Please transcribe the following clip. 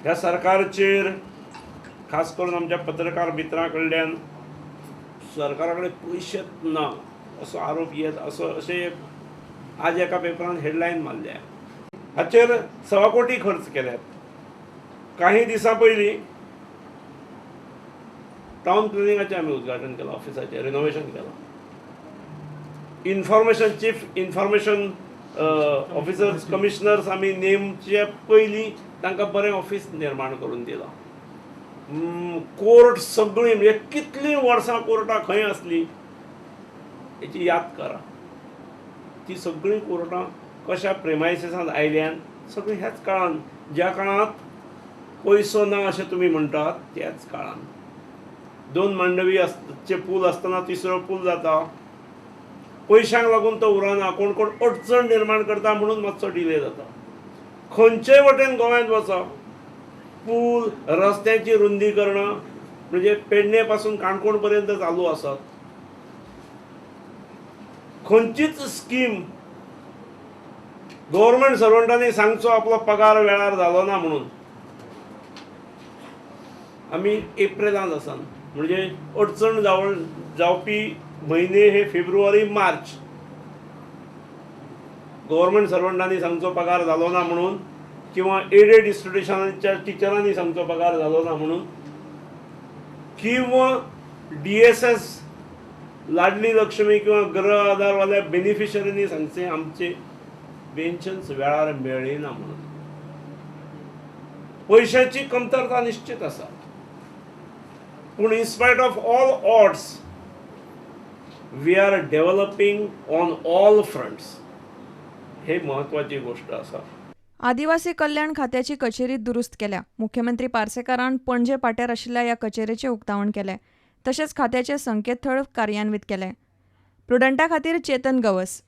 ह्या सरकारचेर खास करून आमच्या पत्रकार मित्रां कडल्यान सरकारा कडेन पयशेच ना असो आरोप येत अशें आज एका पेपरान हेडलायन मारल्या. हाचेर 1.25 कोटी खर्च केल्यात. काही दिसां पयलीं टावन प्लॅनिंगाचें आमी उद्घाटन केलां, ऑफिसाचें रिनोवेशन केलां. चीफ इन्फॉर्मेशन ऑफिसर्स कमिशनर्स आमी नेमचे पयलीं तांकां बरें ऑफिस निर्माण करून दिलां. कोर्ट सगळीं म्हणजे कितलीं वर्सां कोर्टां खंय आसली हेची याद करा. ती सगळीं कोर्टां कशा प्रेमायसिसांत आयल्यान सगळीं ह्याच काळान, ज्या काळांत पयसो ना अशें तुमी म्हणटात त्याच काळान 2 मांडवीचे पूल आसतना 3रो पूल जाता. पयशांक लागून तो उरना, कोण कोण अडचण निर्माण करता म्हणून मातसो डिले जाता. खंयचेय वटेन गोंयांत वचप, पूल रस्त्याची रुंदीकरणां म्हणजे पेडणे पासून काणकोण पर्यंत चालू आसात. खंयचीच स्कीम गव्हर्नमेंट सर्वंटांनी सांगचो आपलो पगार वेळार जालो ना म्हणून. आमी एप्रिलांत आसात म्हणजे अडचण जावपी म्हयने हे फेब्रुवारी मार्च. गव्हर्नमेंट सर्वंटांनी सांगचो पगार जालो ना म्हणून, किंवा एडेड इन्स्टिट्यूशनाच्या टिचरांनी सांगचो पगार जालो ना म्हणून, किंवा DSS लाडली लक्ष्मी किंवा गृह आधारवाल्या बेनिफिशरींनी सांगचे आमचे पेन्शन्स वेळार मेळ्ळी ना म्हणून. पयशांची कमतरता निश्चित आसा, पूण in spite of all odds we are developing on all fronts. हे महत्वाची गोष्ट आसा. आदिवासी कल्याण खात्याची कचेरी दुरुस्त केल्या. मुख्यमंत्री पार्सेकारान पणजे पाट्यार आशिल्ल्या ह्या कचेरीचें उक्तावण केलें. तशेंच खात्याचें संकेतथळ कार्यान्वीत केलें. प्रुडंटा खातीर चेतन गवस.